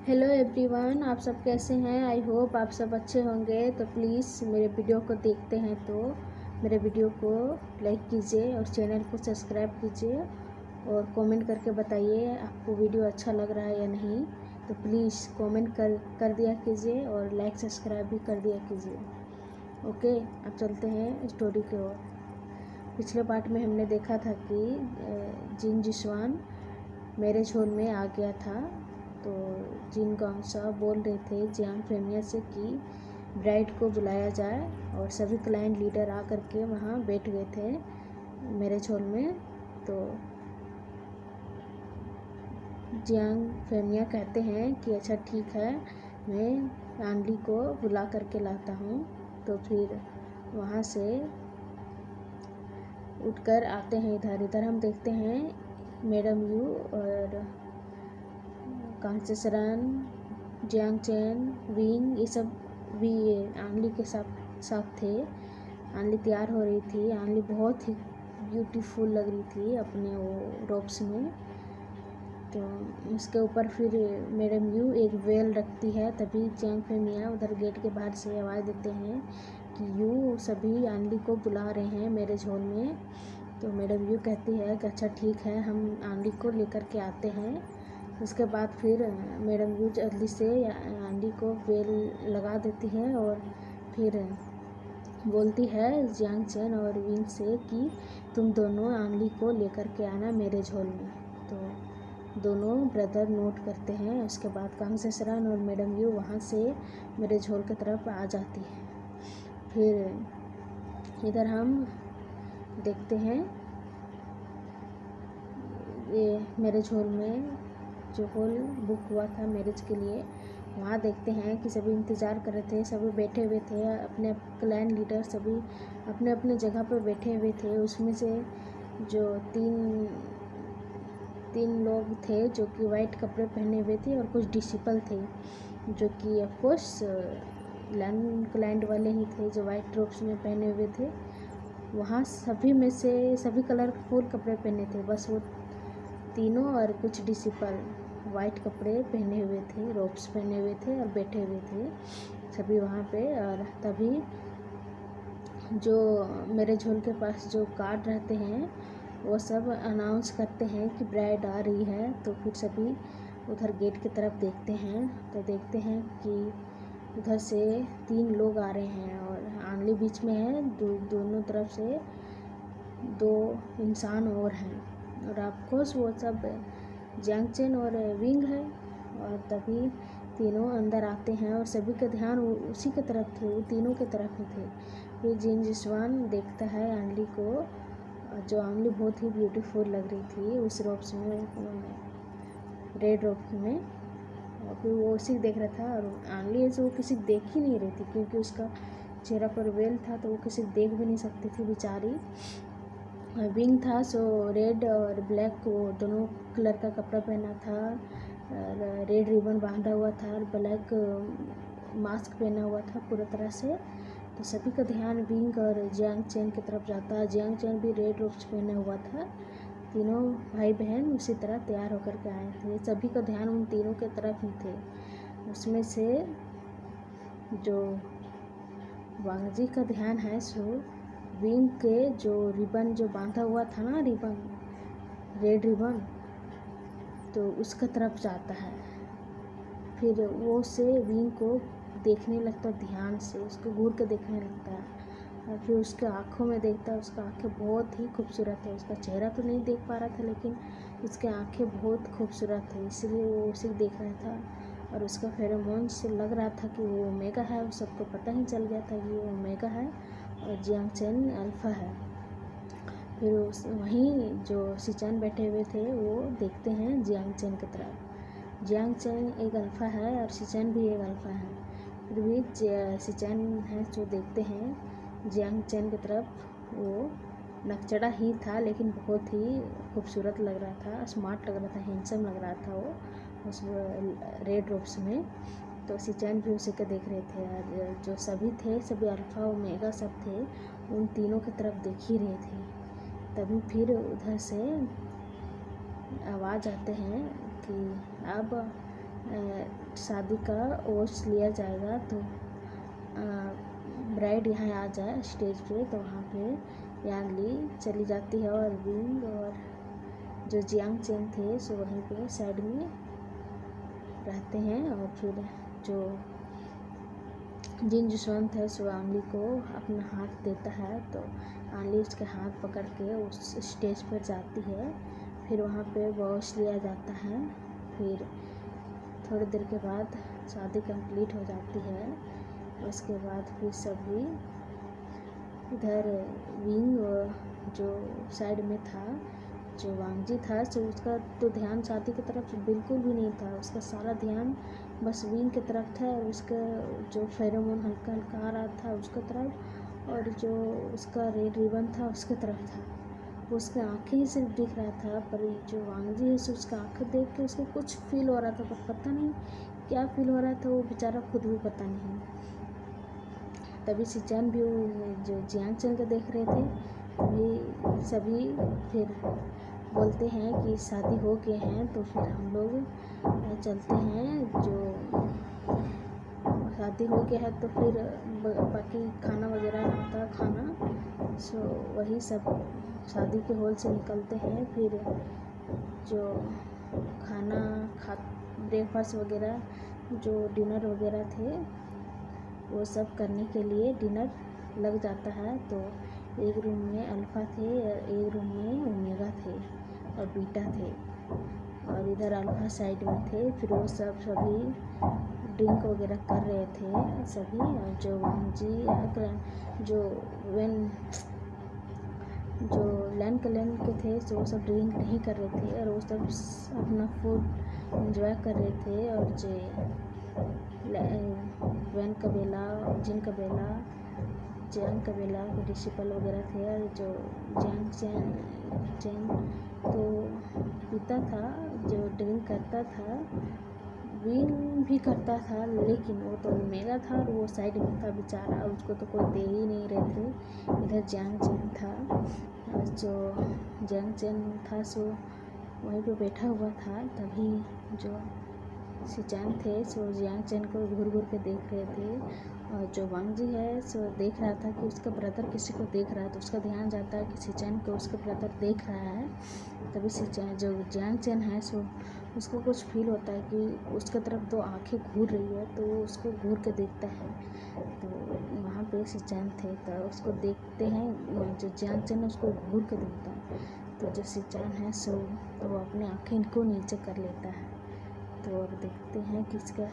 Hello everyone, आप सब कैसे हैं। आई होप आप सब अच्छे होंगे। तो प्लीज़ मेरे वीडियो को देखते हैं तो मेरे वीडियो को लाइक कीजिए और चैनल को सब्सक्राइब कीजिए और कमेंट करके बताइए आपको वीडियो अच्छा लग रहा है या नहीं। तो प्लीज़ कमेंट कर दिया कीजिए और लाइक सब्सक्राइब भी कर दिया कीजिए। ओके, अब चलते हैं स्टोरी की ओर। पिछले पार्ट में हमने देखा था कि जिन जिशवान मैरिज हॉल में आ गया था। तो जिन गांसा बोल रहे थे जियांग फेमिया से कि ब्राइड को बुलाया जाए और सभी क्लाइंट लीडर आ करके वहाँ बैठ गए थे मैरिज हॉल में। तो जियांग फेमिया कहते हैं कि अच्छा ठीक है, मैं आंली को बुला करके लाता हूँ। तो फिर वहाँ से उठकर आते हैं इधर हम देखते हैं मैडम यू और कांसेसरन, जियांग चैन, विंग, ये सब भी आंली के साथ थे। आंली तैयार हो रही थी। आंली बहुत ही ब्यूटीफुल लग रही थी अपने वो रोब्स में। तो उसके ऊपर फिर मैडम यू एक वेल रखती है। तभी जियांग फेमिया उधर गेट के बाहर से आवाज़ देते हैं कि यू सभी आंली को बुला रहे हैं मैरिज हॉल में। तो मैडम यू कहती है कि अच्छा ठीक है, हम आंली को लेकर के आते हैं। उसके बाद फिर मैडम यू जल्दी से आंली को बेल लगा देती है और फिर बोलती है जियांग चैन और विंग से कि तुम दोनों आंली को लेकर के आना मैरिज हॉल में। तो दोनों ब्रदर नोट करते हैं। उसके बाद कांसेसरन और मैडम यू वहाँ से मैरिज हॉल की तरफ आ जाती है। फिर इधर हम देखते हैं ये मैरिज हॉल में जो हॉल बुक हुआ था मैरिज के लिए, वहाँ देखते हैं कि सभी इंतज़ार कर रहे थे। सभी बैठे हुए थे, अपने क्लैन लीडर सभी अपने अपने जगह पर बैठे हुए थे। उसमें से जो तीन लोग थे जो कि वाइट कपड़े पहने हुए थे और कुछ डिसिपल थे जो कि ऑफकोर्स क्लाइंट वाले ही थे जो वाइट रोब्स में पहने हुए थे। वहाँ सभी में से सभी कलरफुल कपड़े पहने थे, बस वो तीनों और कुछ डिसिपल वाइट कपड़े पहने हुए थे, रोब्स पहने हुए थे और बैठे हुए थे सभी वहाँ पे। और तभी जो मैरिज हॉल के पास जो गार्ड रहते हैं वो सब अनाउंस करते हैं कि ब्राइड आ रही है। तो फिर सभी उधर गेट की तरफ देखते हैं तो देखते हैं कि उधर से 3 लोग आ रहे हैं और आंली बीच में है। दोनों तरफ से 2 इंसान और हैं और ऑफकोर्स वो सब जियांग चैन और विंग है। और तभी तीनों अंदर आते हैं और सभी का ध्यान उसी की तरफ थे, वो तीनों की तरफ ही थे। फिर जिन जिशवान देखता है आंली को, जो आंली बहुत ही ब्यूटीफुल लग रही थी उस रोब्स में, रेड रोब में। और फिर वो उसी देख रहा था और आंली ऐसे वो किसी देख ही नहीं रही थी क्योंकि उसका चेहरा पर वेल था तो वो किसी देख भी नहीं सकती थी बेचारी। विंग था सो रेड और ब्लैक वो दोनों कलर का कपड़ा पहना था और रेड रिबन बांधा हुआ था और ब्लैक मास्क पहना हुआ था पूरा तरह से। तो सभी का ध्यान विंग और जियांग चैन की तरफ जाता। जियांग चैन भी रेड रोब्स पहना हुआ था। तीनों भाई बहन उसी तरह तैयार होकर के आए थे। सभी का ध्यान उन तीनों की तरफ ही थे। उसमें से जो वांगजी का ध्यान है सो विंग के जो रिबन जो बांधा हुआ था ना, रिबन रेड रिबन, तो उसका तरफ जाता है। फिर वो से विंग को देखने लगता, ध्यान से उसको घूर के देखने लगता है और फिर उसके आँखों में देखता है। उसका आँखें बहुत ही खूबसूरत है। उसका चेहरा तो नहीं देख पा रहा था लेकिन उसके आँखें बहुत खूबसूरत है, इसलिए वो उसे देख रहा था। और उसका फेरोमोन से लग रहा था कि वो ओमेगा है। वो सबको पता ही चल गया था कि वो ओमेगा है और जियांग चैन अल्फ़ा है। फिर वहीं जो सिचैन बैठे हुए थे वो देखते हैं जियांग चैन की तरफ। जियांग चैन एक अल्फ़ा है और सिचैन भी एक अल्फ़ा है। फिर भी सिचैन है जो देखते हैं जियांग चैन की तरफ। वो नकचड़ा ही था लेकिन बहुत ही खूबसूरत लग रहा था, स्मार्ट लग रहा था, हैंडसम लग रहा था वो उस रेड रोब्स में। तो सिचैन भी उसी के देख रहे थे और जो सभी थे सभी अल्फ़ा ओमेगा सब थे उन तीनों की तरफ देख ही रहे थे। तभी फिर उधर से आवाज़ आते हैं कि अब शादी का ओट्स लिया जाएगा। तो ब्राइड यहाँ आ जाए स्टेज पे, तो वहाँ पे यान ली चली जाती है और विंग और जो जियांग चेन थे सो वहीं पे साइड में रहते हैं। और फिर जो जिन जसवंत है सो आंली को अपना हाथ देता है, तो आंली उसके हाथ पकड़ के उस स्टेज पर जाती है। फिर वहाँ पे वॉश लिया जाता है। फिर थोड़ी देर के बाद शादी कंप्लीट हो जाती है। उसके बाद फिर सभी इधर विंग जो साइड में था, जो वांगजी था, सो उसका तो ध्यान शादी की तरफ बिल्कुल भी नहीं था। उसका सारा ध्यान बस विंग की तरफ था और उसका जो फेरोमोन हल्का हल्का आ रहा था उसका तरफ, और जो उसका रेड रिबन था उसके तरफ था। उसके आँखें ही सिर्फ दिख रहा था, पर जो वांगजी है सो उसका आँखें देख के उसको कुछ फील हो रहा था, पर पता नहीं क्या फील हो रहा था, वो बेचारा खुद भी पता नहीं। तभी सिचैन भी जो जियांग चेन को देख रहे थे, तभी सभी फिर बोलते हैं कि शादी हो गए हैं तो फिर हम लोग चलते हैं। जो शादी हो गया है तो फिर बाकी खाना वगैरह होता है खाना, सो वही सब शादी के हॉल से निकलते हैं। फिर जो खाना ब्रेकफास्ट वगैरह जो डिनर वगैरह थे वो सब करने के लिए डिनर लग जाता है। तो एक रूम में अल्फ़ा थे, एक रूम में ओमेगा थे और बीटा थे, और इधर अल्फ़ा साइड में थे। फिर वो सभी ड्रिंक वगैरह कर रहे थे सभी। और जो वांगजी जो लैन के थे सो वो सब ड्रिंक नहीं कर रहे थे, और वो सब अपना फूड एंजॉय कर रहे थे। और जो वैन कबीला, जिन कबीला, जियांग कबीला के डिसिपल वगैरह थे, और जो जियांग चेन तो पीता था, जो ड्रिंक करता था, विंग भी करता था, लेकिन वो तो ओमेगा था और वो साइड में था बेचारा, उसको तो कोई दे ही नहीं रहे थे। इधर जियांग चेन था, और जो जियांग चेन था सो वहीं पे बैठा हुआ था। तभी जो सिचैन थे सो जियांग चेन को घूर घूर के देख रहे थे, और जो वांगजी है सो देख रहा था कि उसका ब्रदर किसी को देख रहा है, तो उसका ध्यान जाता है कि सिचैन को उसका ब्रदर देख रहा है। तभी सिचैन जो जियांग चेन है सो उसको कुछ फील होता है कि उसके तरफ दो आंखें घूर रही है, तो वो उसको घूर के देखता है। तो वहाँ पे सिचैन थे, तो उसको देखते हैं, जो जियांग चेन है उसको घूर के देखता है। तो जो सिचैन है सो तो वो अपने आँखें को नीचे कर लेता है। तो अब देखते हैं कि इसका